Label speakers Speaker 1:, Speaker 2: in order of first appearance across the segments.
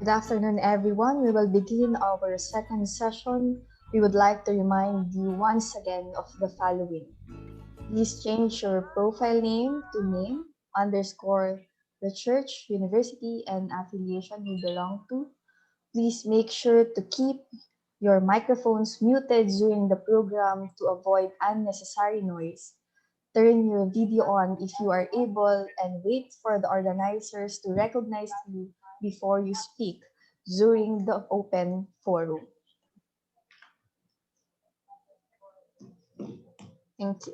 Speaker 1: Good afternoon, everyone. We will begin our second session. We would like to remind you once again of the following. Please change your profile name to name underscore the church, university, and affiliation you belong to. Please make sure to keep your microphones muted during the program to avoid unnecessary noise. Turn your video on if you are able and wait for the organizers to recognize you before you speak during the open forum. Thank you.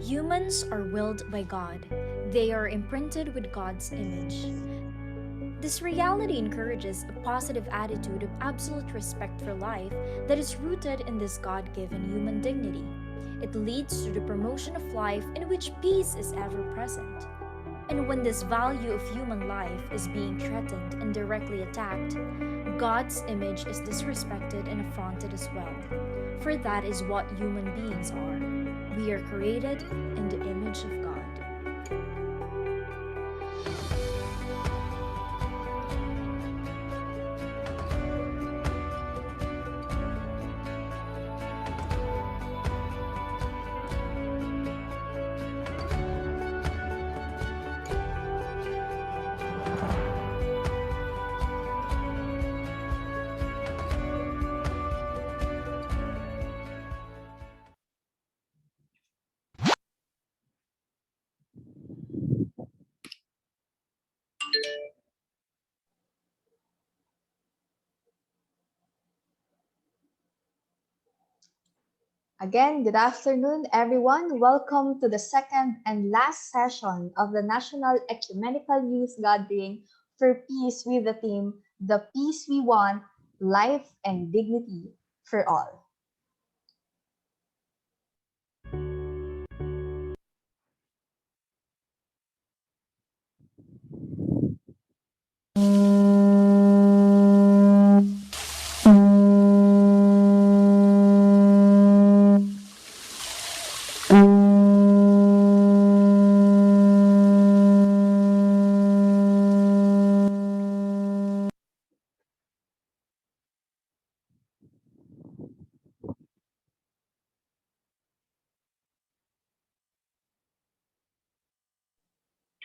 Speaker 2: Humans are willed by God. They are imprinted with God's image. This reality encourages a positive attitude of absolute respect for life that is rooted in this God-given human dignity. It leads to the promotion of life in which peace is ever present. And when this value of human life is being threatened and directly attacked, God's image is disrespected and affronted as well. For that is what human beings are. We are created in the image of God.
Speaker 1: Again, good afternoon, everyone. Welcome to the second and last session of the National Ecumenical Youth Gathering for Peace with the theme, The Peace We Want, Life and Dignity for All.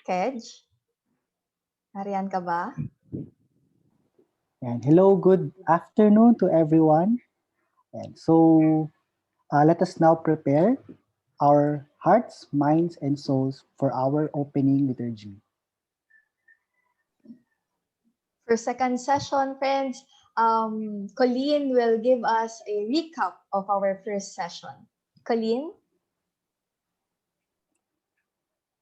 Speaker 1: Kedge, nariyan ka ba?
Speaker 3: And hello, good afternoon to everyone. And so let us now prepare our hearts, minds, and souls for our opening liturgy.
Speaker 1: For second session, friends, Colleen will give us a recap of our first session. Colleen?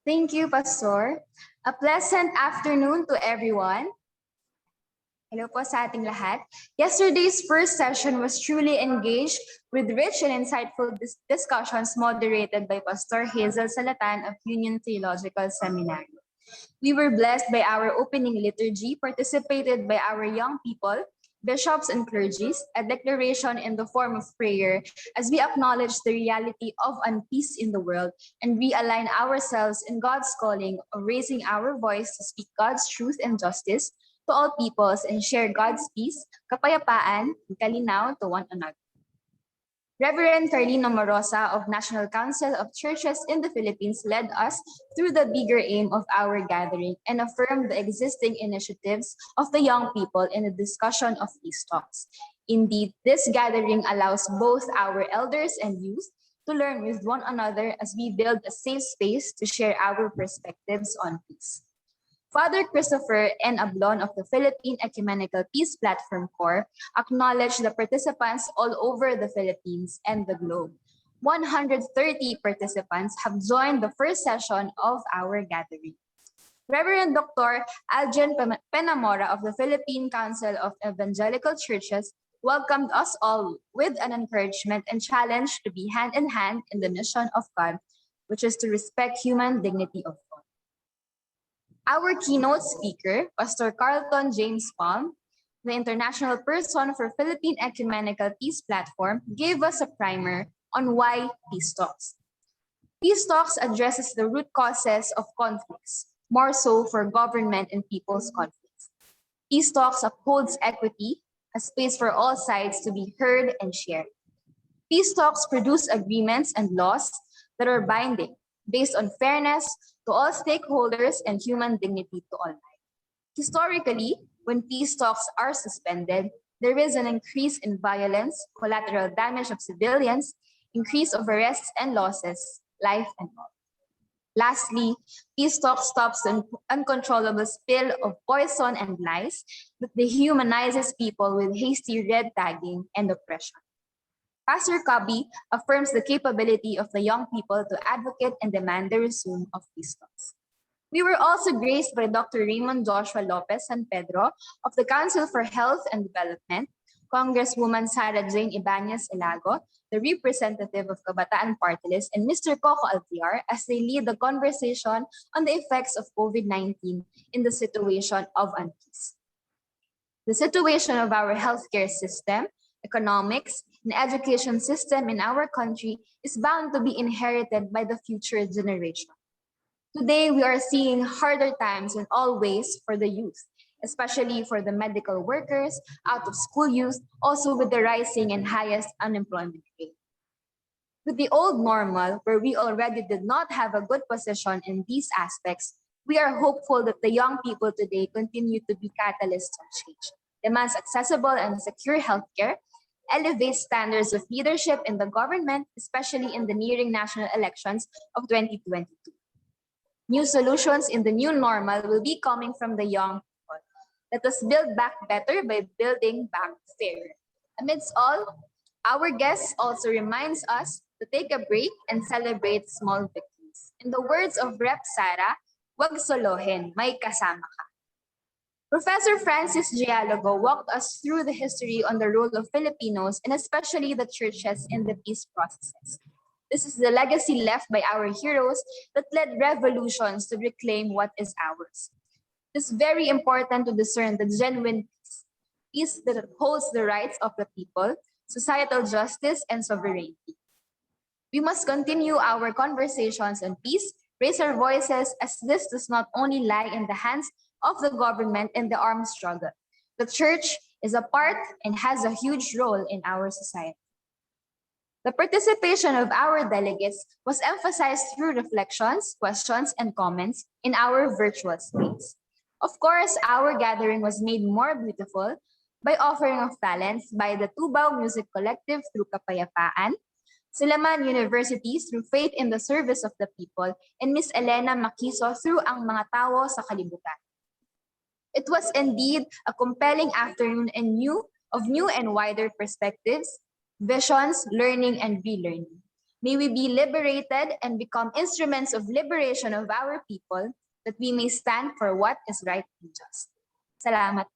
Speaker 4: Thank you, Pastor. A pleasant afternoon to everyone. Hello po sa ating lahat. Yesterday's first session was truly engaged with rich and insightful discussions moderated by Pastor Hazel Salatan of Union Theological Seminary. We were blessed by our opening liturgy, participated by our young people, bishops and clergies, a declaration in the form of prayer as we acknowledge the reality of unpeace in the world and realign ourselves in God's calling of raising our voice to speak God's truth and justice to all peoples and share God's peace, kapayapaan, and kalinaw to one another. Reverend Carlino Morosa of National Council of Churches in the Philippines led us through the bigger aim of our gathering and affirmed the existing initiatives of the young people in the discussion of peace talks. Indeed, this gathering allows both our elders and youth to learn with one another as we build a safe space to share our perspectives on peace. Father Christopher N. Ablon of the Philippine Ecumenical Peace Platform Corps acknowledged the participants all over the Philippines and the globe. 130 participants have joined the first session of our gathering. Reverend Dr. Aljan Penamora of the Philippine Council of Evangelical Churches welcomed us all with an encouragement and challenge to be hand in hand in the mission of God, which is to respect human dignity of all. Our keynote speaker, Pastor Carlton James Palm, the international person for Philippine Ecumenical Peace Platform, gave us a primer on why peace talks. Peace talks addresses the root causes of conflicts, more so for government and people's conflicts. Peace talks upholds equity, a space for all sides to be heard and shared. Peace talks produce agreements and laws that are binding, based on fairness to all stakeholders and human dignity to all life. Historically, when peace talks are suspended, there is an increase in violence, collateral damage of civilians, increase of arrests and losses, life and all. Lastly, peace talk stops the uncontrollable spill of poison and lies that dehumanizes people with hasty red tagging and oppression. Pastor Kabi affirms the capability of the young people to advocate and demand the resume of peace talks. We were also graced by Dr. Raymond Joshua Lopez San Pedro of the Council for Health and Development, Congresswoman Sara Jane Ibanez Ilago, the representative of Kabataan Party List, and Mr. Coco Altiar as they lead the conversation on the effects of COVID-19 in the situation of unpeace. The situation of our healthcare system, economics, and education system in our country is bound to be inherited by the future generation. Today, we are seeing harder times in all ways for the youth, especially for the medical workers, out of school youth, also with the rising and highest unemployment rate. With the old normal, where we already did not have a good position in these aspects, we are hopeful that the young people today continue to be catalysts of change, demands accessible and secure healthcare, elevates standards of leadership in the government, especially in the nearing national elections of 2022. New solutions in the new normal will be coming from the young people. Let us build back better by building back fairer. Amidst all, our guest also reminds us to take a break and celebrate small victories. In the words of Rep. Sara, "Wag solohin, may kasama ka." Professor Francis Gialogo walked us through the history on the role of Filipinos and especially the churches in the peace processes. This is the legacy left by our heroes that led revolutions to reclaim what is ours. It is very important to discern the genuine peace that upholds the rights of the people, societal justice, and sovereignty. We must continue our conversations on peace, raise our voices, as this does not only lie in the hands of the government in the armed struggle. The church is a part and has a huge role in our society. The participation of our delegates was emphasized through reflections, questions, and comments in our virtual space. Of course, our gathering was made more beautiful by offering of talents by the Tubaw Music Collective through Kapayapaan, Silliman University through Faith in the Service of the People, and Miss Elena Makiso through Ang Mga Tao sa Kalibutan. It was indeed a compelling afternoon of new and wider perspectives, visions, learning, and relearning. May we be liberated and become instruments of liberation of our people, that we may stand for what is right and just. Salamat.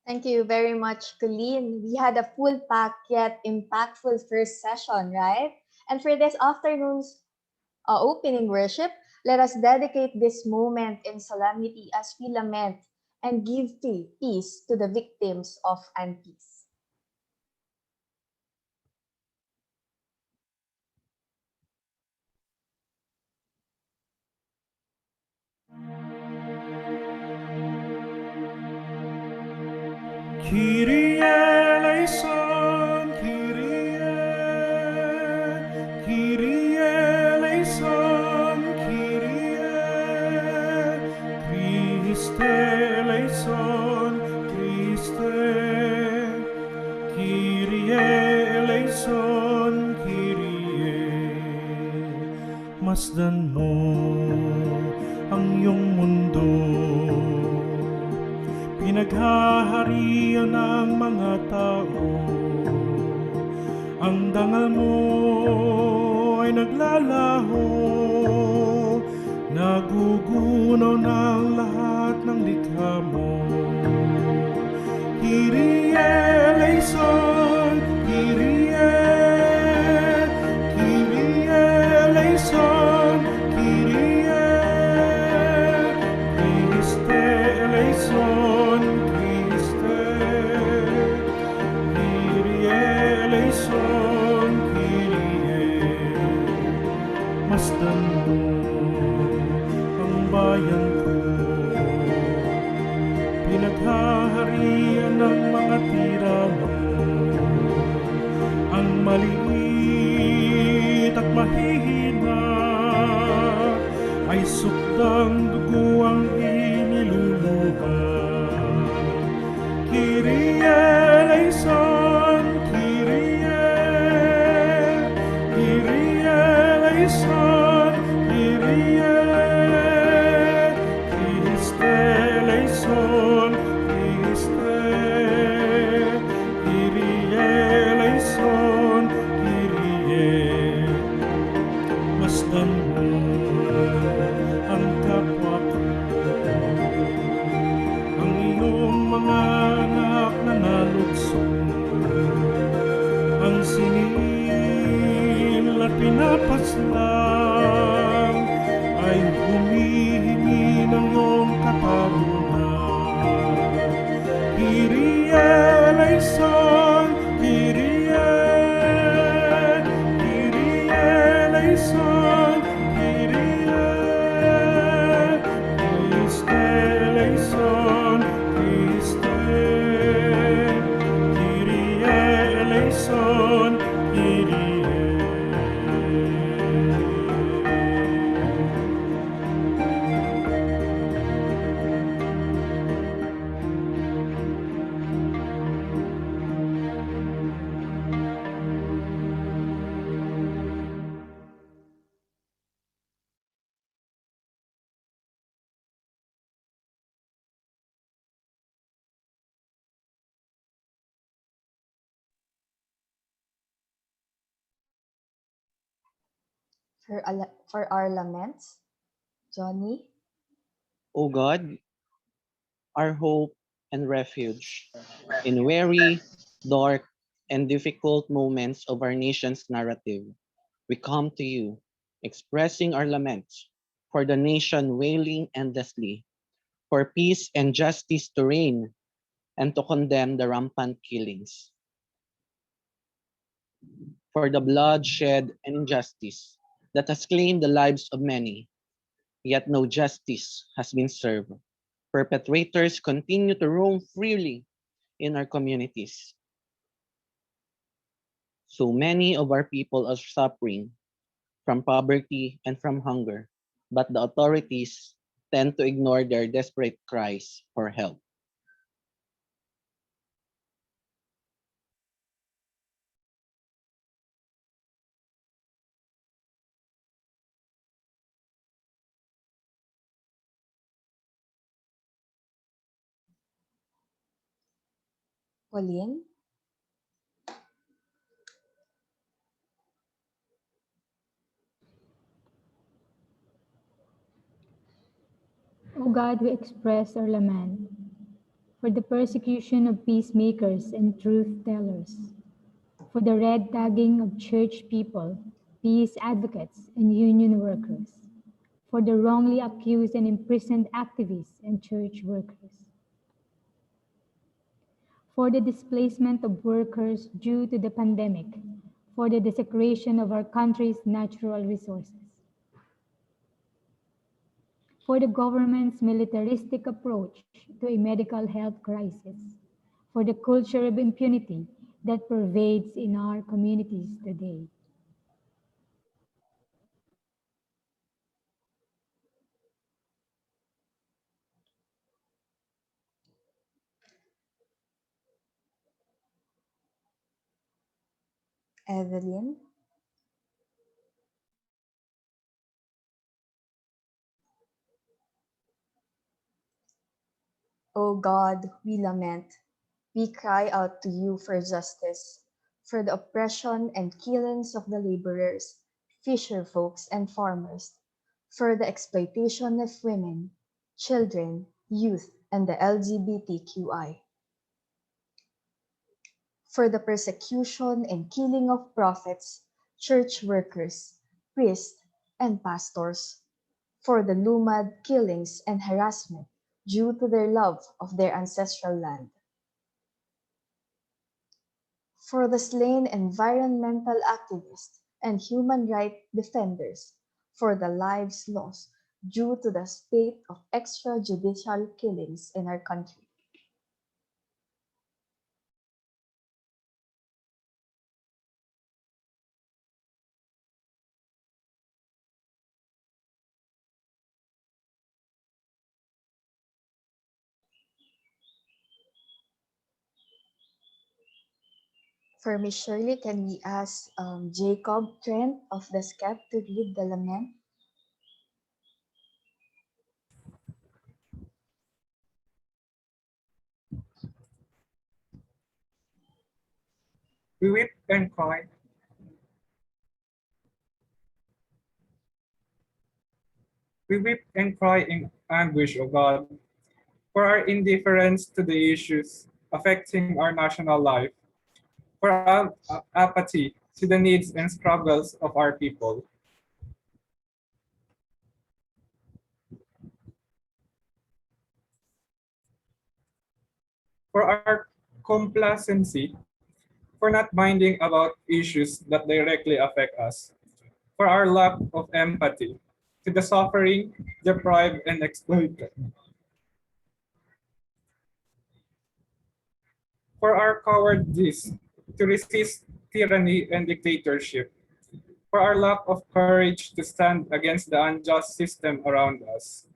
Speaker 1: Thank you very much, Colleen. We had a full pack yet impactful first session, right? And for this afternoon's opening worship, let us dedicate this moment in solemnity as we lament and give peace to the victims of unpeace.
Speaker 5: Kyrie eleison, Kyrie, Kyrie eleison, Kyrie, Christe eleison, Christe, Kyrie eleison, Kyrie. Masdan mo ang iyong mundo, pinaghaharian ng mga tao. Ang dangal mo ay naglalaho, nagugunaw ng lahat ng likha mo. Kyrie eleison, Kyrie, Kyrie eleison, Kyrie, Christe eleison, Christe, Kyrie eleison, Kyrie. Masdan mo ang bayan ko, pinaghaharian ng mga tirano. Ang maliit at mahihina ay sukdang dugo ang iniluluha. Kyrie eleison, Kyrie, Kyrie eleison, Kyrie, Christe eleison, Christe, Kyrie eleison, Kyrie. Masdan mo ang kapwa ko, ang iyong mga anak na nalugson, ang singil at pinapaslang ay humihingi ng iyong katarungan. Kyrie eleison, Kyrie, Kyrie eleison, Kyrie, Christe eleison, Christe, Kyrie eleison, Kyrie.
Speaker 1: For our laments, Johnny.
Speaker 6: O God, our hope and refuge, in weary, dark, and difficult moments of our nation's narrative, we come to you, expressing our laments for the nation wailing endlessly, for peace and justice to reign, and to condemn the rampant killings, for the bloodshed and injustice that has claimed the lives of many, yet no justice has been served. Perpetrators continue to roam freely in our communities. So many of our people are suffering from poverty and from hunger, but the authorities tend to ignore their desperate cries for help.
Speaker 1: Pauline.
Speaker 7: O God, we express our lament for the persecution of peacemakers and truth tellers, for the red tagging of church people, peace advocates, and union workers, for the wrongly accused and imprisoned activists and church workers, for the displacement of workers due to the pandemic, for the desecration of our country's natural resources, for the government's militaristic approach to a medical health crisis, for the culture of impunity that pervades in our communities today.
Speaker 1: Evelyn. O God, we lament. We cry out to you for justice, for the oppression and killings of the laborers, fisher folks, and farmers, for the exploitation of women, children, youth, and the LGBTQI, for the persecution and killing of prophets, church workers, priests, and pastors, for the Lumad killings and harassment due to their love of their ancestral land, for the slain environmental activists and human rights defenders, for the lives lost due to the spate of extrajudicial killings in our country. For Miss Shirley, can we ask Jacob Trent of the SCEP to read the lament?
Speaker 8: We weep and cry. We weep and cry in anguish, O God, for our indifference to the issues affecting our national life, for our apathy to the needs and struggles of our people, for our complacency, for not minding about issues that directly affect us, for our lack of empathy to the suffering, deprived, and exploited, for our cowardice to resist tyranny and dictatorship, for our lack of courage to stand against the unjust system around us.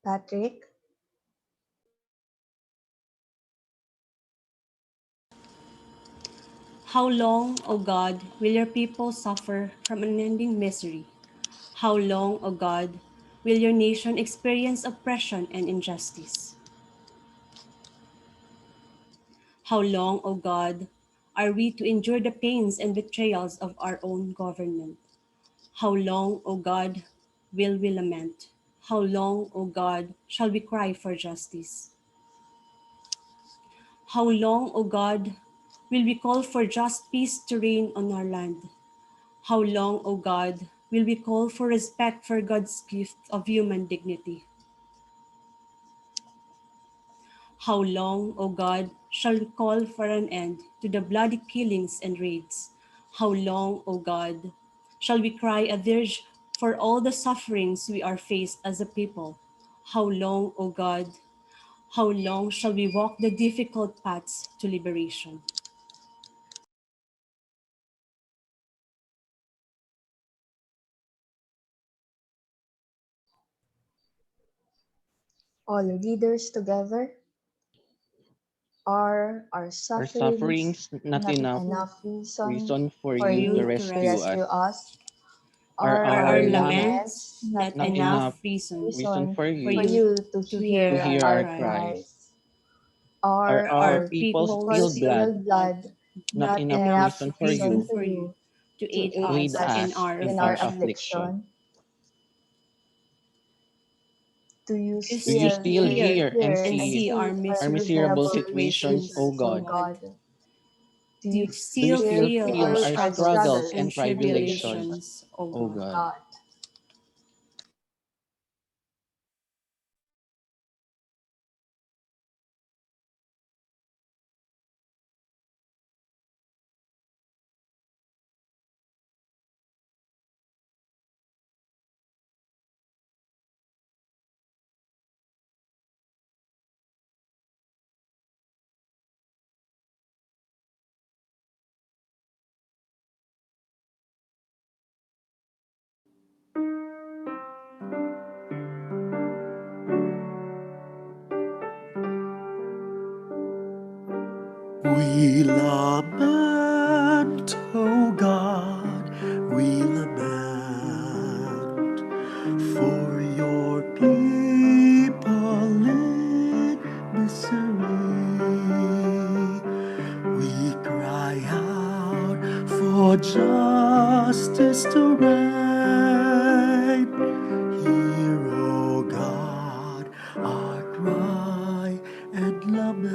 Speaker 1: Patrick?
Speaker 9: How long, O God, will your people suffer from unending misery? How long, O God, will your nation experience oppression and injustice? How long, O God, are we to endure the pains and betrayals of our own government? How long, O God, will we lament? How long, O God, shall we cry for justice? How long, O God, will we call for just peace to reign on our land? How long, O God, will we call for respect for God's gift of human dignity? How long, O God, shall we call for an end to the bloody killings and raids? How long, O God, shall we cry a dirge for all the sufferings we are faced as a people? How long, O God, how long shall we walk the difficult paths to liberation?
Speaker 1: All leaders together. Are our
Speaker 6: Our
Speaker 1: sufferings
Speaker 6: sufferings not
Speaker 1: not
Speaker 6: enough
Speaker 1: enough reason
Speaker 6: reason for
Speaker 1: for
Speaker 9: For
Speaker 6: you to
Speaker 9: you
Speaker 1: you
Speaker 9: to
Speaker 1: to
Speaker 6: rescue
Speaker 1: rescue
Speaker 6: us?
Speaker 9: rescue
Speaker 1: us?
Speaker 6: Are
Speaker 1: Are
Speaker 9: are
Speaker 6: our
Speaker 9: our
Speaker 1: our
Speaker 6: laments
Speaker 1: laments
Speaker 9: laments
Speaker 1: not
Speaker 9: not
Speaker 6: not
Speaker 1: enough
Speaker 9: enough
Speaker 6: enough
Speaker 9: reason
Speaker 6: reason
Speaker 1: reason
Speaker 6: for
Speaker 9: for
Speaker 1: for
Speaker 6: you
Speaker 9: you
Speaker 1: you to
Speaker 9: to
Speaker 6: to
Speaker 9: hear
Speaker 1: hear
Speaker 6: hear
Speaker 9: our
Speaker 6: our
Speaker 1: our
Speaker 9: cry?
Speaker 6: cry?
Speaker 1: cries?
Speaker 6: Are
Speaker 1: Are
Speaker 6: our
Speaker 9: Our
Speaker 1: our
Speaker 6: people's
Speaker 9: people's
Speaker 6: spilled
Speaker 1: people's
Speaker 9: spilled
Speaker 6: blood
Speaker 1: spilled
Speaker 9: blood
Speaker 1: blood
Speaker 6: not
Speaker 9: not
Speaker 1: not
Speaker 6: enough
Speaker 1: enough
Speaker 9: enough
Speaker 6: reason for
Speaker 1: reason
Speaker 9: reason
Speaker 6: you
Speaker 1: for
Speaker 9: for you
Speaker 1: you
Speaker 9: to
Speaker 1: to
Speaker 9: aid
Speaker 1: aid
Speaker 6: with
Speaker 9: us
Speaker 1: us
Speaker 9: in
Speaker 6: us
Speaker 9: our
Speaker 6: in
Speaker 1: in our
Speaker 6: our
Speaker 9: affliction?
Speaker 6: affliction?
Speaker 1: affliction? Do you
Speaker 9: You
Speaker 6: Do you
Speaker 1: still
Speaker 6: still
Speaker 9: hear
Speaker 6: hear and
Speaker 9: and
Speaker 1: and
Speaker 6: see
Speaker 9: see our
Speaker 1: see our
Speaker 6: our miserable
Speaker 9: miserable
Speaker 1: miserable
Speaker 6: situations,
Speaker 9: situations,
Speaker 6: O
Speaker 1: situations,
Speaker 9: O
Speaker 1: O
Speaker 6: God?
Speaker 9: God.
Speaker 1: God? Do
Speaker 9: Do
Speaker 1: you
Speaker 9: you
Speaker 6: Do you
Speaker 9: still
Speaker 1: still
Speaker 6: still
Speaker 9: feel
Speaker 6: feel
Speaker 9: our
Speaker 1: feel
Speaker 6: our
Speaker 1: our
Speaker 9: struggles
Speaker 6: struggles
Speaker 1: struggles
Speaker 9: and
Speaker 6: and
Speaker 1: and
Speaker 6: tribulations,
Speaker 1: tribulations,
Speaker 9: tribulations, O
Speaker 6: O
Speaker 1: O
Speaker 9: God?
Speaker 6: God?
Speaker 1: God?
Speaker 5: We lament, O God, we lament for your people in misery. We cry out for justice to reign. Hear, O God, our cry and lament.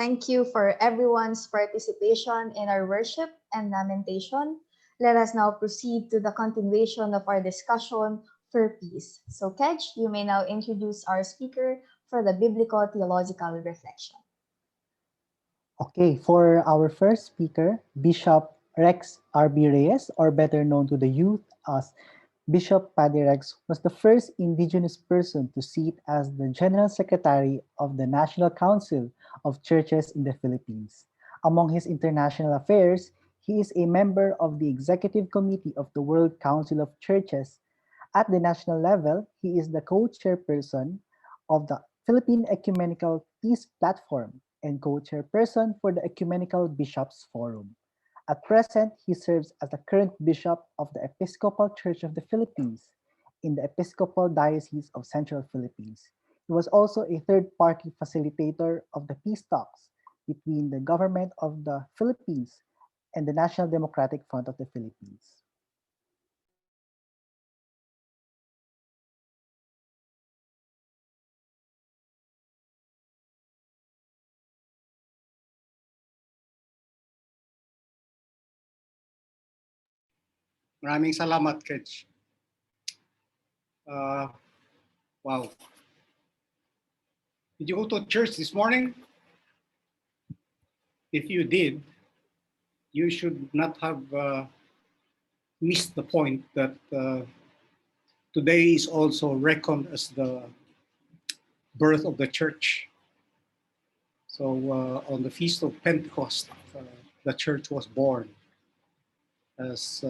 Speaker 1: Thank you for everyone's participation in our worship and lamentation. Let us now proceed to the continuation of our discussion for peace. So, Kedge, you may now introduce our speaker for the biblical theological reflection.
Speaker 3: Okay, for our first speaker, Bishop Rex R.B. Reyes, or better known to the youth as Bishop Paddy Rex, was the first indigenous person to sit as the General Secretary of the National Council of Churches in the Philippines. Among his international affairs, he is a member of the Executive Committee of the World Council of Churches. At the national level, he is the co-chairperson of the Philippine Ecumenical Peace Platform and co-chairperson for the Ecumenical Bishops Forum. At present, he serves as the current bishop of the Episcopal Church of the Philippines in the Episcopal Diocese of Central Philippines. He was also a third-party facilitator of the peace talks between the government of the Philippines and the National Democratic Front of the Philippines.
Speaker 10: Maraming salamat, Kedge. Wow. Did you go to church this morning? If you did, you should not have missed the point that today is also reckoned as the birth of the church. So on the Feast of Pentecost, the church was born as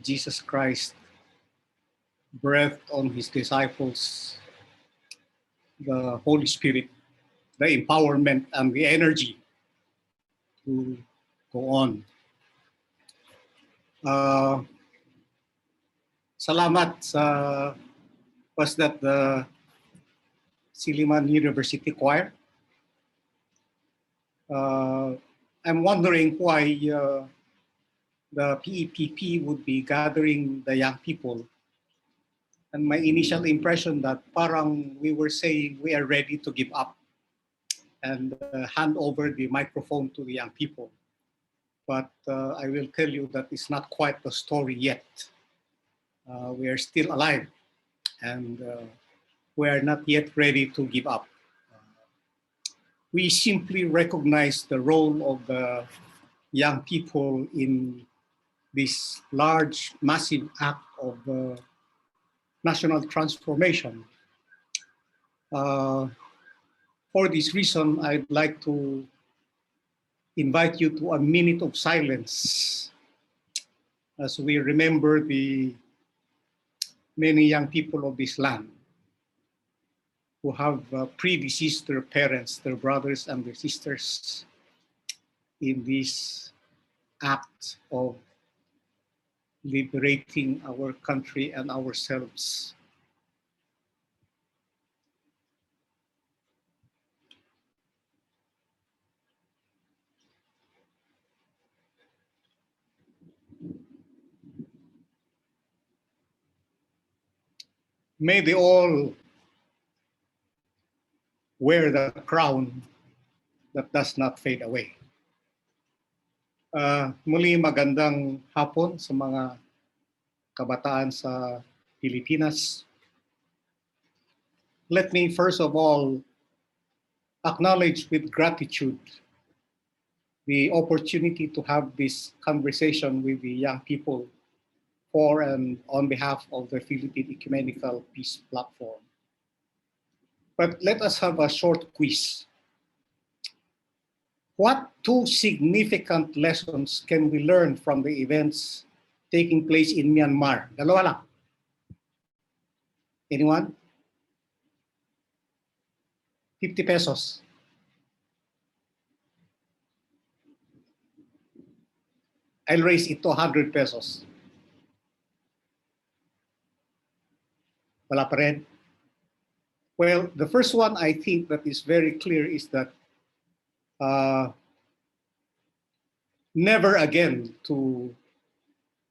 Speaker 10: Jesus Christ breathed on his disciples the Holy Spirit, the empowerment and the energy to go on. Salamat sa was that the Silliman University Choir. I'm wondering why the PEPP would be gathering the young people. And my initial impression that parang we were saying we are ready to give up and hand over the microphone to the young people. But I will tell you that it's not quite the story yet. We are still alive and we are not yet ready to give up. We simply recognize the role of the young people in this large, massive act of national transformation. For this reason, I'd like to invite you to a minute of silence as we remember the many young people of this land who have predeceased their parents, their brothers and their sisters in this act of liberating our country and ourselves. May they all wear the crown that does not fade away. Muli magandang hapon sa mga kabataan sa Pilipinas. Let me first of all acknowledge with gratitude the opportunity to have this conversation with the young people for and on behalf of the Philippine Ecumenical Peace Platform. But let us have a short quiz. What two significant lessons can we learn from the events taking place in Myanmar? Dalawa lang. Anyone? 50 pesos. I'll raise it to 100 pesos. Wala pa rin? Well, the first one I think that is very clear is that never again to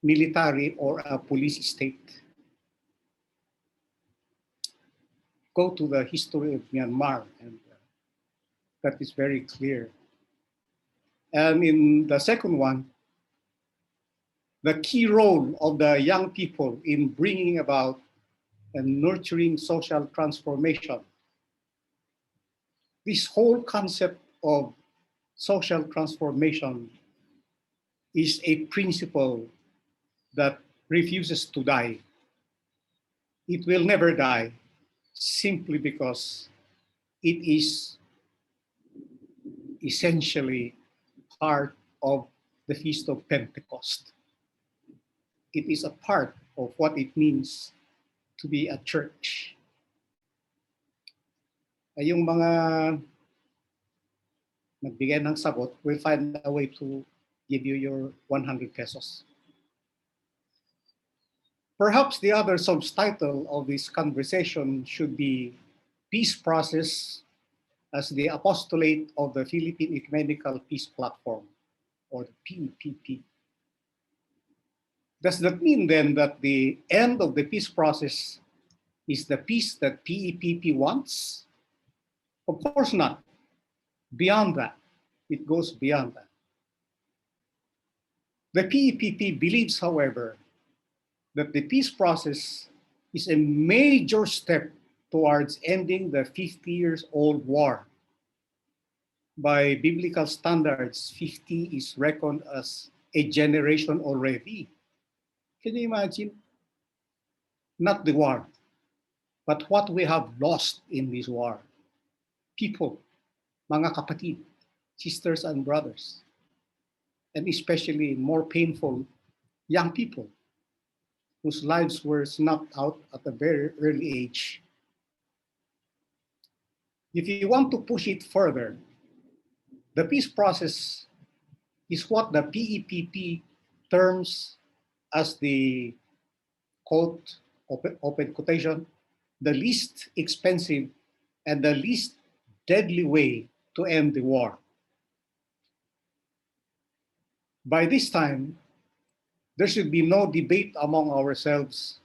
Speaker 10: military or a police state. Go to the history of Myanmar and that is very clear. And in the second one, the key role of the young people in bringing about and nurturing social transformation. This whole concept of social transformation is a principle that refuses to die. It will never die simply because it is essentially part of the Feast of Pentecost. It is a part of what it means to be a church. Ay yung mga nagbigay ng sagot will find a way to give you your 100 pesos. Perhaps the other subtitle of this conversation should be Peace Process as the Apostolate of the Philippine Ecumenical Peace Platform, or the PEPP. Does that mean then that the end of the peace process is the peace that PEPP wants? Of course not. Beyond that, it goes beyond that. The PEPP believes, however, that the peace process is a major step towards ending the 50-year-old war. By biblical standards, 50 is reckoned as a generation already. Can you imagine? Not the war, but what we have lost in this war. People, mga kapatid, sisters and brothers, and especially more painful, young people whose lives were snuffed out at a very early age. If you want to push it further, the peace process is what the PEPP terms as the quote, open quotation, the least expensive and the least deadly way to end the war. By this time, there should be no debate among ourselves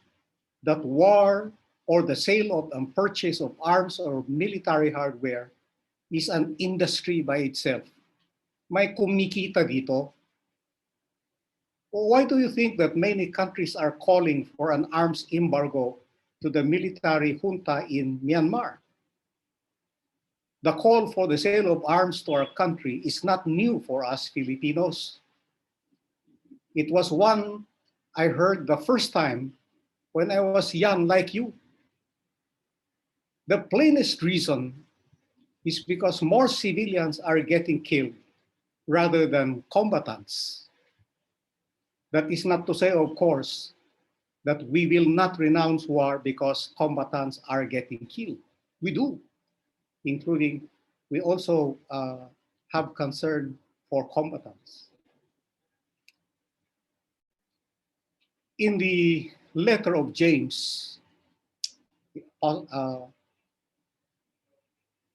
Speaker 10: that war or the sale of and purchase of arms or military hardware is an industry by itself. May kumikita dito. Why do you think that many countries are calling for an arms embargo to the military junta in Myanmar? The call for the sale of arms to our country is not new for us Filipinos. It was one I heard the first time when I was young like you. The plainest reason is because more civilians are getting killed rather than combatants. That is not to say, of course, that we will not renounce war because combatants are getting killed. We do, including we also have concern for combatants. In the letter of James,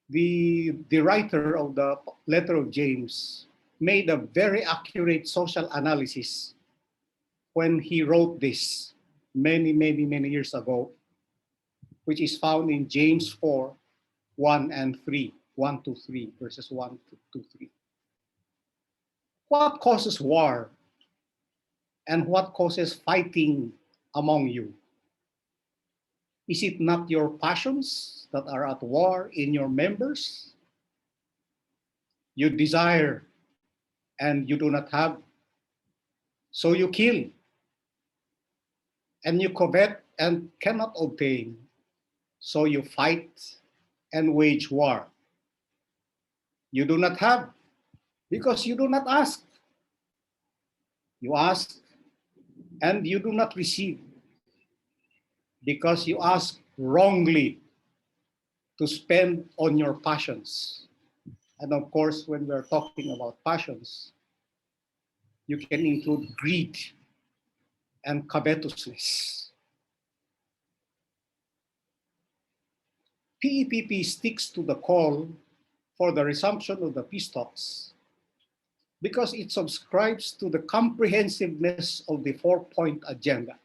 Speaker 10: the writer of the letter of James made a very accurate social analysis when he wrote this many years ago, which is found in James 4, 1 and 3, 1 to 3, verses 1 to 3. What causes war and what causes fighting among you? Is it not your passions that are at war in your members? You desire and you do not have, so you kill. And you covet and cannot obtain, so you fight and wage war. You do not have because you do not ask. You ask and you do not receive because you ask wrongly to spend on your passions. And of course, when we're talking about passions, you can include greed and covetousness. PEPP sticks to the call for the resumption of the peace talks because it subscribes to the comprehensiveness of the 4-point agenda.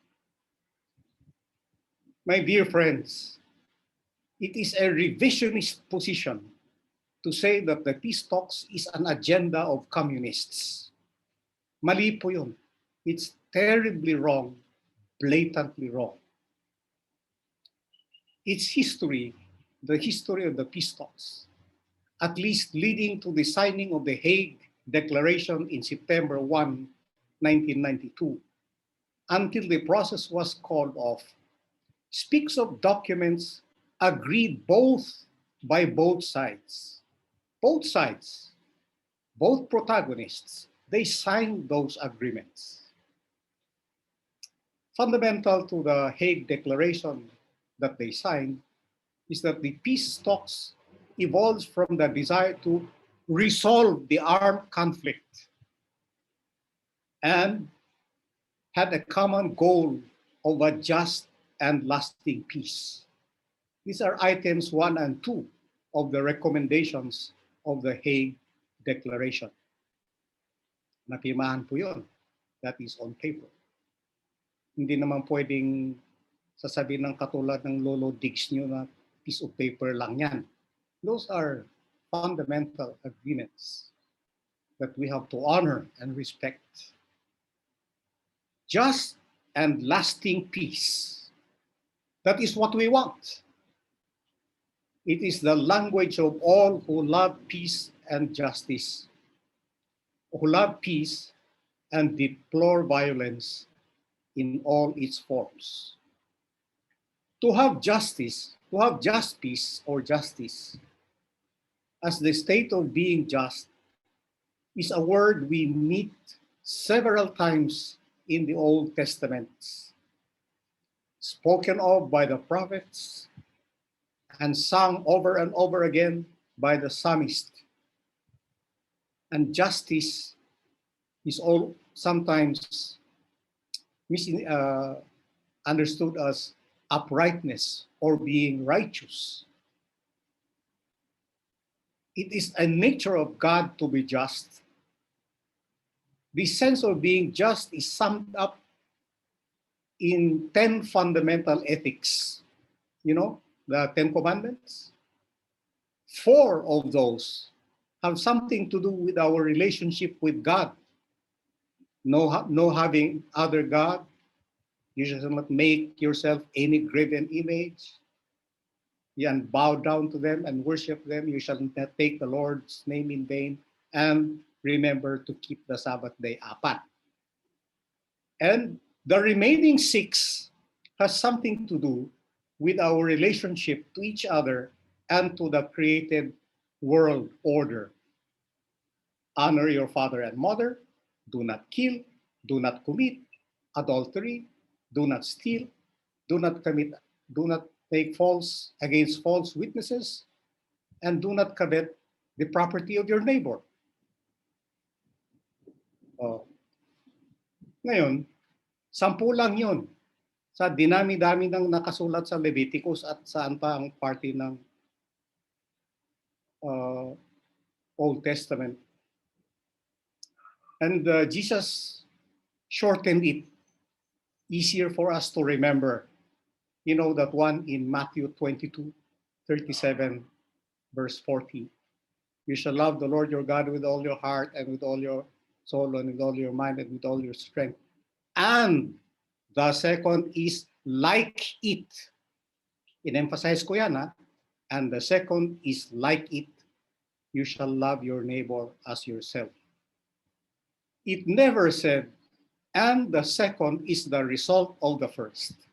Speaker 10: My dear friends, it is a revisionist position to say that the peace talks is an agenda of communists. Mali po yun. It's terribly wrong, blatantly wrong. Its history, the history of the peace talks, at least leading to the signing of the Hague Declaration in September 1, 1992, until the process was called off, speaks of documents agreed by both sides. Both sides, both protagonists, they signed those agreements. Fundamental to the Hague Declaration that they signed is that the peace talks evolves from the desire to resolve the armed conflict and had a common goal of a just and lasting peace. These are items 1 and 2 of the recommendations of the Hague Declaration. Napirmahan po yun. That is on paper. Hindi naman pwedeng sasabihin ng katulad ng Lolo Diggs nyo na piece of paper lang yan. Those are fundamental agreements that we have to honor and respect. Just and lasting peace. That is what we want. It is the language of all who love peace and justice, who love peace and deplore violence in all its forms. To have justice, to have just peace or justice, as the state of being just, is a word we meet several times in the Old Testament, spoken of by the prophets and sung over and over again by the psalmist. And justice is all sometimes understood as uprightness or being righteous. It is a nature of God to be just. The sense of being just is summed up in 10 fundamental ethics. You know, the 10 commandments. 4 of those have something to do with our relationship with God. No having other God. You shall not make yourself any graven image. And bow down to them and worship them. You shall not take the Lord's name in vain. And remember to keep the Sabbath day apat. And the remaining 6 has something to do with our relationship to each other and to the created world order. Honor your father and mother. Do not kill. Do not commit adultery. Do not steal. Do not make false witnesses, and do not covet the property of your neighbor. Ngayon, 10 lang yun sa dinami-dami ng nakasulat sa Leviticus at saan pa ang party ng Old Testament. And Jesus shortened it, easier for us to remember. You know that one in Matthew 22:37, verse 40. You shall love the Lord your God with all your heart and with all your soul and with all your mind and with all your strength. And the second is like it. In-emphasize ko yan, ha? And the second is like it. You shall love your neighbor as yourself. It never said, and the second is the result of the first.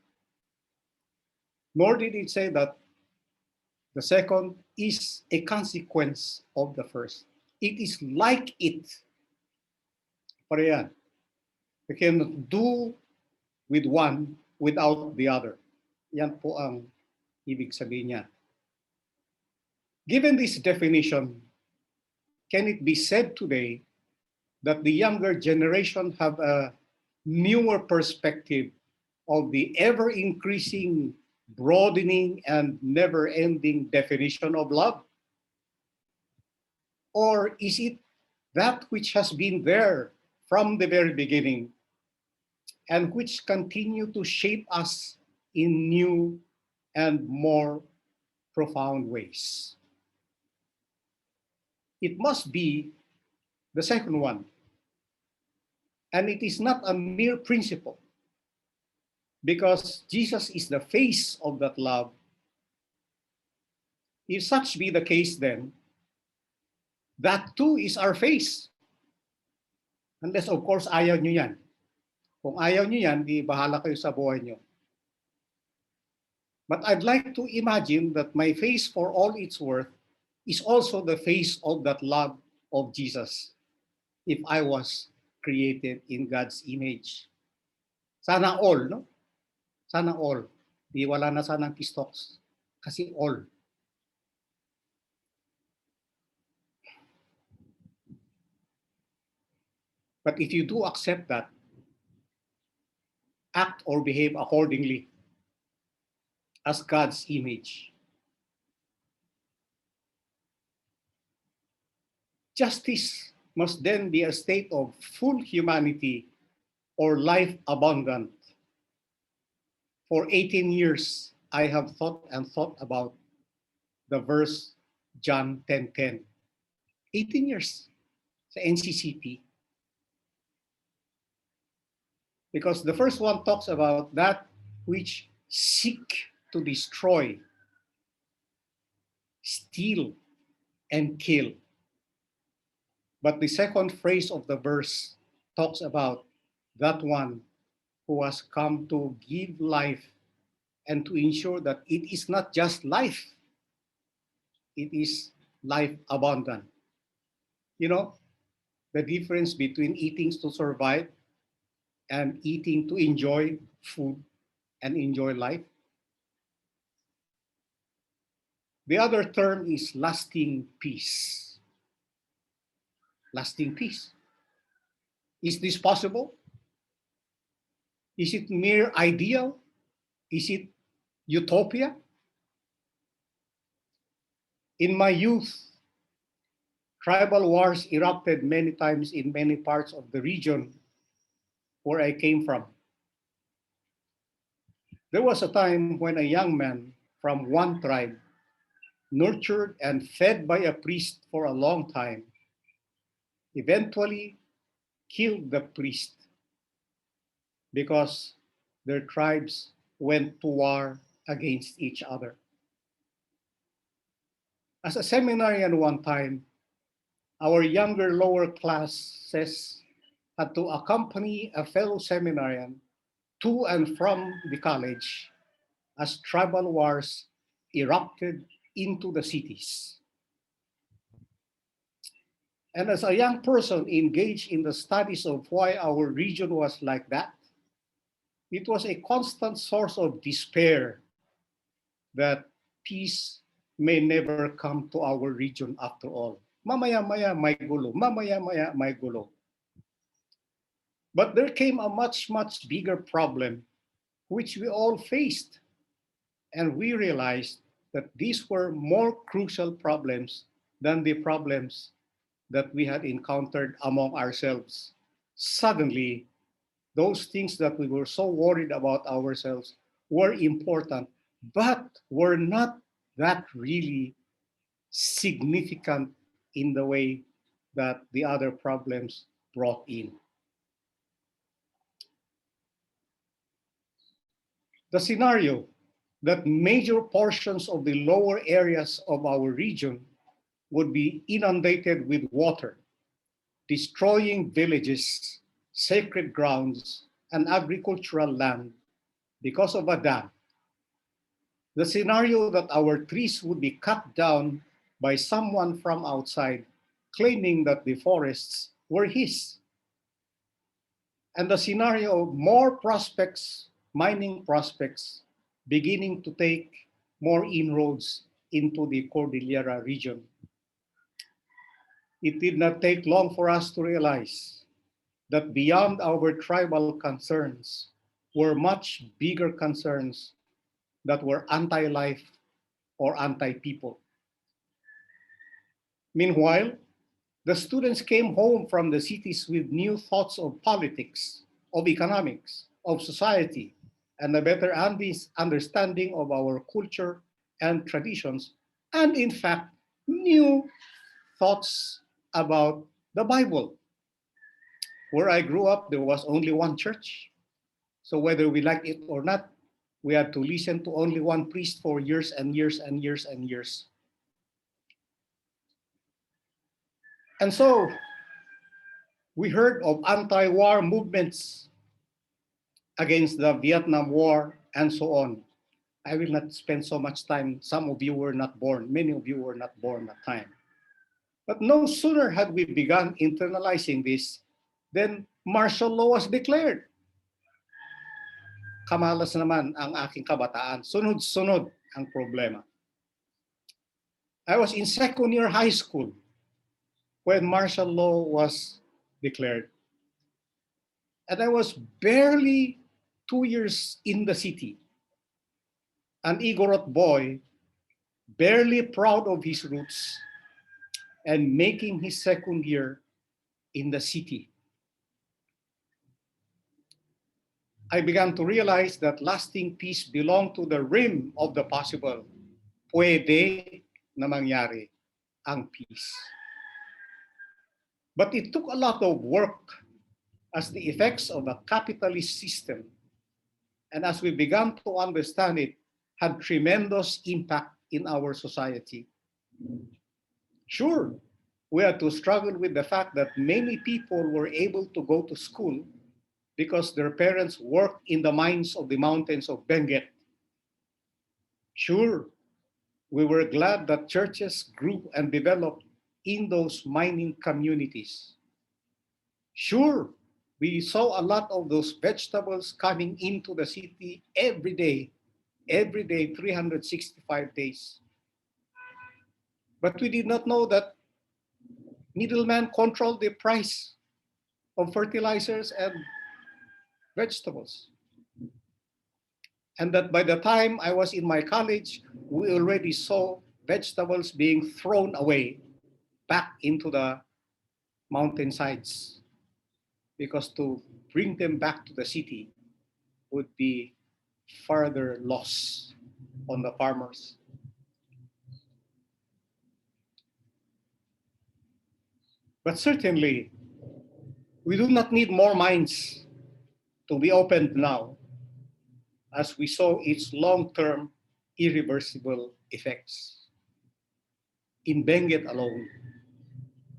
Speaker 10: Nor did it say that the second is a consequence of the first. It is like it. Parehan. We cannot do with one without the other. Yan po ang ibig sabihin niya. Given this definition, can it be said today that the younger generation have a newer perspective of the ever-increasing, broadening, and never-ending definition of love? Or is it that which has been there from the very beginning and which continue to shape us in new and more profound ways? It must be the second one. And it is not a mere principle, because Jesus is the face of that love. If such be the case, then that too is our face. Unless, of course, ayaw nyo yan. Kung ayaw nyo yan, di bahala kayo sa buhay nyo. But I'd like to imagine that my face, for all its worth, is also the face of that love of Jesus, if I was created in God's image. Sana all, no? Sana all. Di wala na sanang pistoks. Kasi all. But if you do accept that, act or behave accordingly as God's image. Justice must then be a state of full humanity or life abundant. For 18 years, I have thought and thought about the verse John 10:10. 18 years sa NCCP. Because the first one talks about that which seek to destroy, steal, and kill. But the second phrase of the verse talks about that one who has come to give life and to ensure that it is not just life, it is life abundant. You know, the difference between eating to survive and eating to enjoy food and enjoy life. The other term is lasting peace. Lasting peace. Is this possible? Is it mere ideal? Is it utopia? In my youth, tribal wars erupted many times in many parts of the region where I came from. There was a time when a young man from one tribe, nurtured and fed by a priest for a long time, eventually killed the priest because their tribes went to war against each other. As a seminarian one time, our younger lower classes had to accompany a fellow seminarian to and from the college as tribal wars erupted into the cities. And as a young person engaged in the studies of why our region was like that, it was a constant source of despair that peace may never come to our region after all. Mamaya-maya may gulo, mamaya-maya may gulo. But there came a much, much bigger problem which we all faced. And we realized that these were more crucial problems than the problems that we had encountered among ourselves. Suddenly, those things that we were so worried about ourselves were important, but were not that really significant in the way that the other problems brought in. The scenario that major portions of the lower areas of our region would be inundated with water, destroying villages, sacred grounds, and agricultural land because of a dam. The scenario that our trees would be cut down by someone from outside, claiming that the forests were his. And the scenario of more prospects, mining prospects, beginning to take more inroads into the Cordillera region. It did not take long for us to realize that beyond our tribal concerns were much bigger concerns that were anti-life or anti-people. Meanwhile, the students came home from the cities with new thoughts of politics, of economics, of society, and a better understanding of our culture and traditions, and in fact, new thoughts about the Bible. Where I grew up, there was only one church. So whether we liked it or not, we had to listen to only one priest for years and years and years and years. And so we heard of anti-war movements against the Vietnam War and so on. I will not spend so much time. Some of you were not born. Many of you were not born at that time. But no sooner had we begun internalizing this, then martial law was declared. Kamalas naman ang aking kabataan. Sunod-sunod ang problema. I was in second year high school when martial law was declared. And I was barely 2 years in the city. An Igorot boy, barely proud of his roots and making his second year in the city. I began to realize that lasting peace belonged to the rim of the possible. Pwede na mangyari ang peace. But it took a lot of work as the effects of a capitalist system, and as we began to understand it, had tremendous impact in our society. Sure, we had to struggle with the fact that many people were able to go to school because their parents worked in the mines of the mountains of Benguet. Sure, we were glad that churches grew and developed in those mining communities. Sure, we saw a lot of those vegetables coming into the city every day, 365 days. But we did not know that middlemen controlled the price of fertilizers and vegetables. And that by the time I was in my college, we already saw vegetables being thrown away back into the mountainsides, because to bring them back to the city would be further loss on the farmers. But certainly, we do not need more mines to be opened now, as we saw its long-term irreversible effects. In Benguet alone,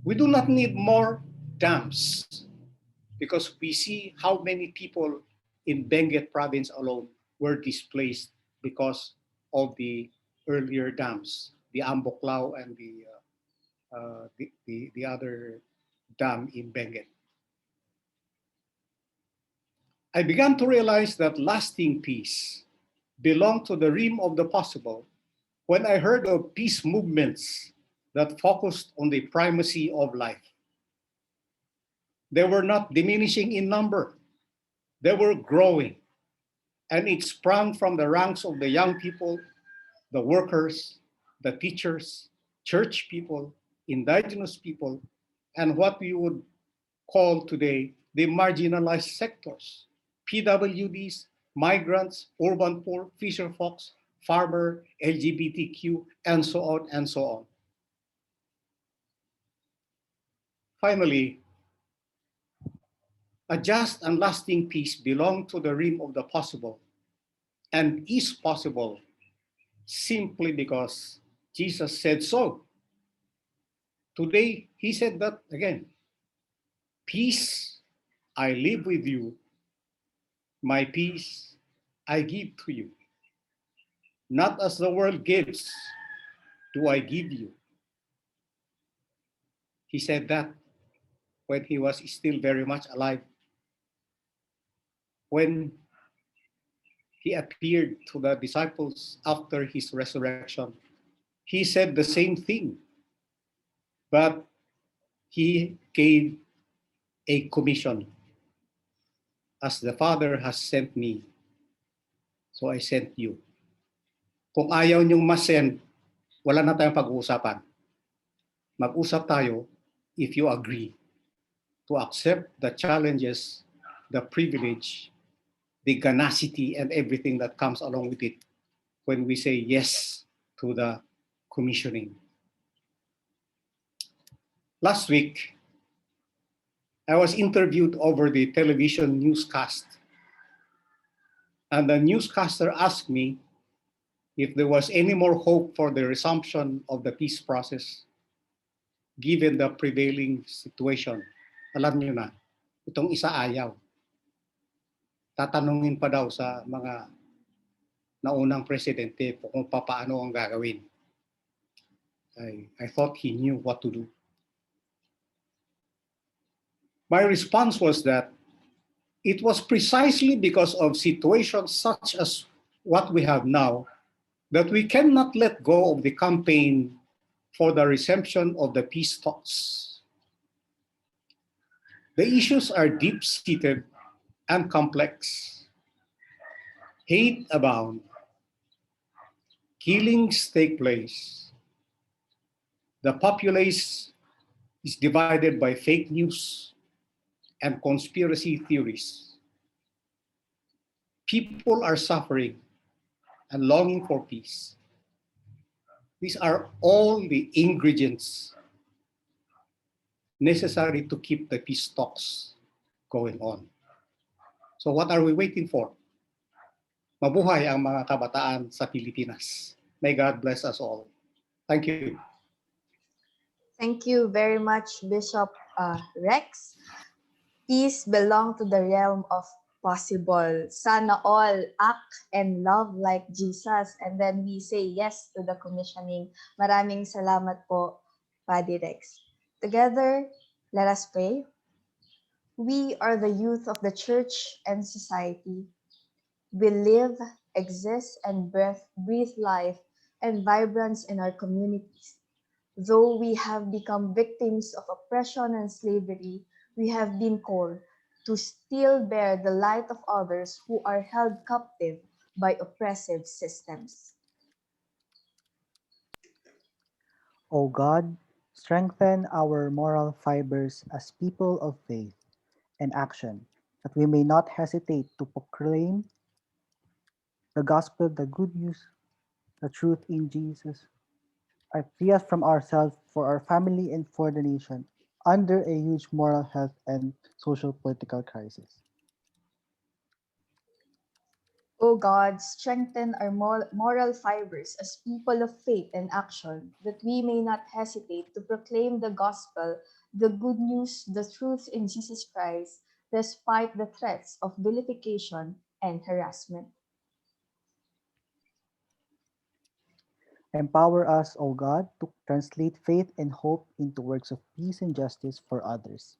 Speaker 10: we do not need more dams, because we see how many people in Benguet province alone were displaced because of the earlier dams, the Amboklao and the other dam in Benguet. I began to realize that lasting peace belonged to the realm of the possible when I heard of peace movements that focused on the primacy of life. They were not diminishing in number, they were growing. And it sprang from the ranks of the young people, the workers, the teachers, church people, indigenous people, and what we would call today the marginalized sectors: PWDs, migrants, urban poor, fisher folks, farmer, LGBTQ, and so on and so on. Finally, a just and lasting peace belongs to the realm of the possible and is possible simply because Jesus said so. Today, he said that again. Peace I live with you, my peace I give to you. Not as the world gives, do I give you. He said that when he was still very much alive. When he appeared to the disciples after his resurrection, he said the same thing, but he gave a commission. As the Father has sent me, so I sent you. Kung ayaw niyong ma-send, wala na tayong pag-uusapan. Mag-usap tayo if you agree to accept the challenges, the privilege, the ganacity, and everything that comes along with it when we say yes to the commissioning. Last week, I was interviewed over the television newscast, and the newscaster asked me if there was any more hope for the resumption of the peace process given the prevailing situation. Alam nyo na, itong isa ayaw. Tatanungin pa daw sa mga naunang presidente kung paano ang gagawin. I thought he knew what to do. My response was that it was precisely because of situations such as what we have now that we cannot let go of the campaign for the resumption of the peace talks. The issues are deep-seated and complex. Hate abound. Killings take place. The populace is divided by fake news and conspiracy theories. People are suffering and longing for peace. These are all the ingredients necessary to keep the peace talks going on. So what are we waiting for? Mabuhay ang mga kabataan sa Pilipinas. May God bless us all. Thank you.
Speaker 1: Thank you very much, Bishop Rex. Peace belong to the realm of possible. Sana all act and love like Jesus, and then we say yes to the commissioning. Maraming salamat po, Padre Rex. Together, let us pray. We are the youth of the church and society. We live, exist, and breathe life and vibrance in our communities. Though we have become victims of oppression and slavery, we have been called to still bear the light of others who are held captive by oppressive systems.
Speaker 3: O God, strengthen our moral fibers as people of faith and action, that we may not hesitate to proclaim the gospel, the good news, the truth in Jesus. Free us from ourselves, for our family, and for the nation, under a huge moral health and social political crisis.
Speaker 1: O God, strengthen our moral fibers as people of faith and action, that we may not hesitate to proclaim the gospel, the good news, the truth in Jesus Christ, despite the threats of vilification and harassment.
Speaker 3: Empower us, O God, to translate faith and hope into works of peace and justice for others.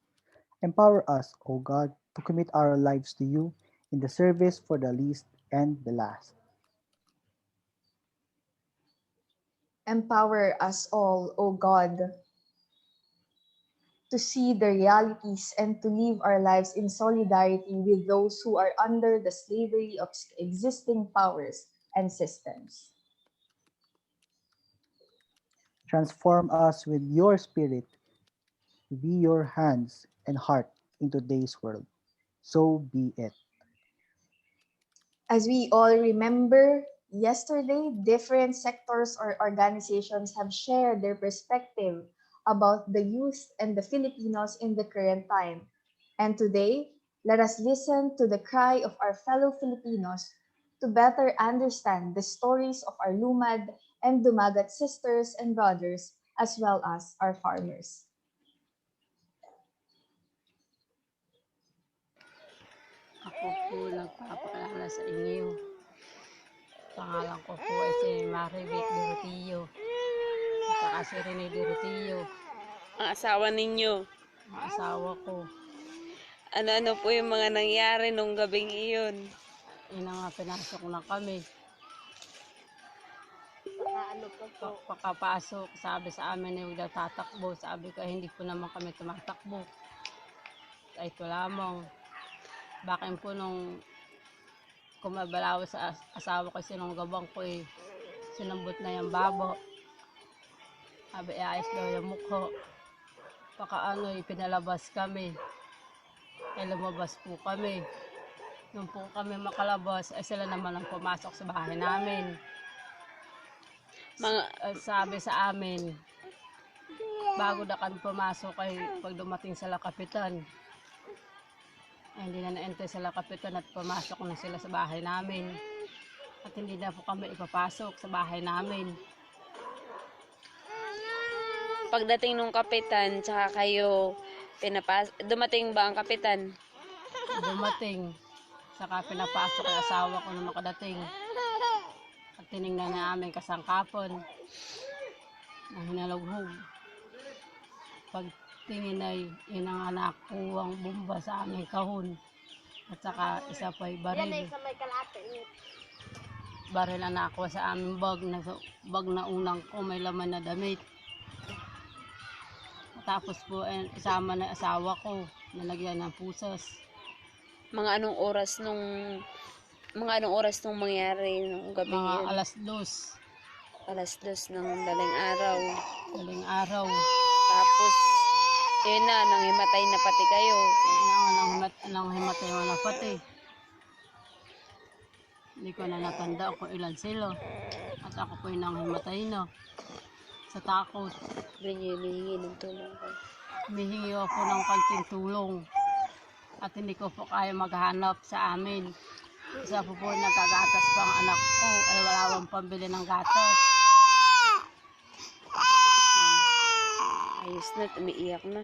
Speaker 3: Empower us, O God, to commit our lives to you in the service for the least and the last.
Speaker 1: Empower us all, O God, to see the realities and to live our lives in solidarity with those who are under the slavery of existing powers and systems.
Speaker 3: Transform us with your spirit to be your hands and heart in today's world. So be it.
Speaker 1: As we all remember, yesterday, different sectors or organizations have shared their perspective about the youth and the Filipinos in the current time. And today, let us listen to the cry of our fellow Filipinos to better understand the stories of our Lumad and Dumagat sisters and brothers, as well as our farmers.
Speaker 11: Ako po nagpapakilala sa inyo. Pangalan ko po ay si Maribeth Dorotillo. At saka si Rene Dorotillo.
Speaker 12: Ang asawa ninyo.
Speaker 11: Ang asawa ko.
Speaker 12: Ano-ano po yung mga nangyari nung gabing iyon?
Speaker 11: Ina nga, pinasok na kami. Pagkapasok, sabi sa amin na huwag daw tatakbo. Sabi ko, hindi po naman kami tumatakbo. Ay, ito lamang. Bakin po nung kumabalaw sa asawa ko, sinunggabang ko eh. Sinambot na yung babo. Sabi, ayos daw yung mukho. Pakaano, pinalabas kami. Ay, lumabas po kami. Nung po kami makalabas, ay sila naman ang pumasok sa bahay namin. Sabi sa amin, bago na kami pumasok ay pag dumating sila kapitan, ay hindi na naentay sila kapitan at pumasok na sila sa bahay namin. At hindi na po kami ipapasok sa bahay namin.
Speaker 12: Pagdating nung kapitan, tsaka kayo dumating ba ang kapitan?
Speaker 11: Dumating, saka pinapasok ang asawa ko na makadating. At tinignan na aming kasangkapon na hinalaghog. Pagtingin ay inang anak kuwang bomba sa aming kahon. At saka isa pa'y baril. Baril na nakuha sa aming bag na unang ko may laman na damit. Tapos po isama na asawa ko, nalagyan ng pusas.
Speaker 12: Mga anong oras nung mangyari nung gabi
Speaker 11: Mga
Speaker 12: yun?
Speaker 11: alas 2.
Speaker 12: Alas 2 ng daling araw.
Speaker 11: Daling araw.
Speaker 12: Tapos, yun na, nanghimatay na pati kayo.
Speaker 11: Nanghimatay na pati. Hindi ko na natanda kung ilan sila. At ako po yung nanghimatay na. Sa takot.
Speaker 12: Humihingi ng tulong ko.
Speaker 11: Humihingi ako ng konting tulong. At hindi ko po kaya maghanap sa amin. Isa po nagkagatas pa ang anak ko ay wala akong pambili ng gatas.
Speaker 12: Ayos na, umiiyak na.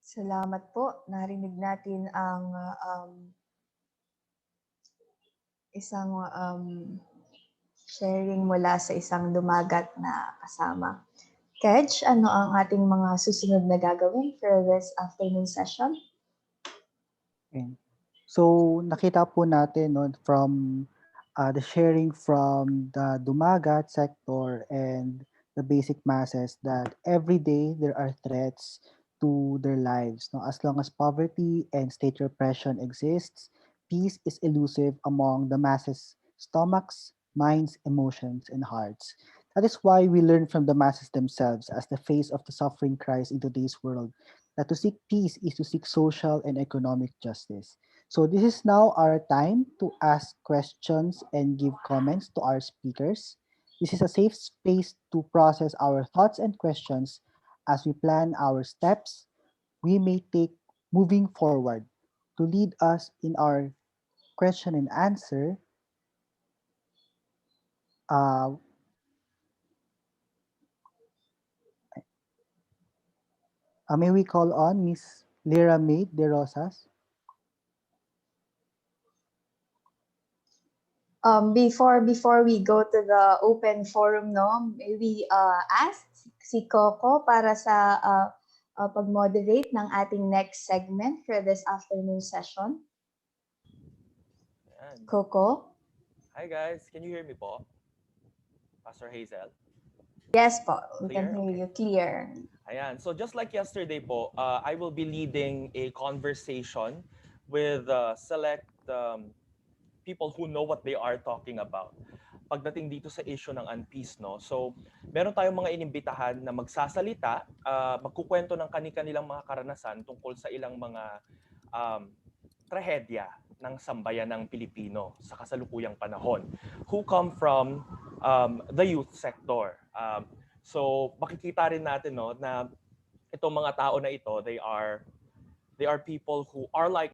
Speaker 1: Salamat po. Narinig natin ang isang sharing mula sa isang dumagat na kasama. Kedge, ano ang ating mga susunod na gagawin for this afternoon session?
Speaker 3: Okay. So nakita po natin no, from the sharing from the Dumagat sector and the basic masses that every day there are threats to their lives. No? As long as poverty and state repression exists, peace is elusive among the masses' stomachs, minds, emotions, and hearts. That is why we learn from the masses themselves as the face of the suffering Christ in today's world that to seek peace is to seek social and economic justice. So this is now our time to ask questions and give comments to our speakers. This is a safe space to process our thoughts and questions as we plan our steps we may take moving forward. To lead us in our question and answer, uh, may we call on Miss Lyra May De Rosas?
Speaker 1: Before we go to the open forum, no, may we ask si Coco para sa pag-moderate ng ating next segment for this afternoon session.
Speaker 13: Ayan.
Speaker 1: Coco?
Speaker 13: Hi guys, can you hear me po? Pastor Hazel?
Speaker 1: Yes po, we
Speaker 13: Clear?
Speaker 1: can hear
Speaker 13: Okay.
Speaker 1: you clear.
Speaker 13: Ayan, so just like yesterday po, I will be leading a conversation with select people who know what they are talking about pagdating dito sa issue ng unpeace, no? So, meron tayong mga inimbitahan na magsasalita, magkukwento ng kanilang mga karanasan tungkol sa ilang mga trahedya ng sambayan ng Pilipino sa kasalukuyang panahon who come from the youth sector. So, makikita rin natin no, na itong mga tao na ito, they are people who are like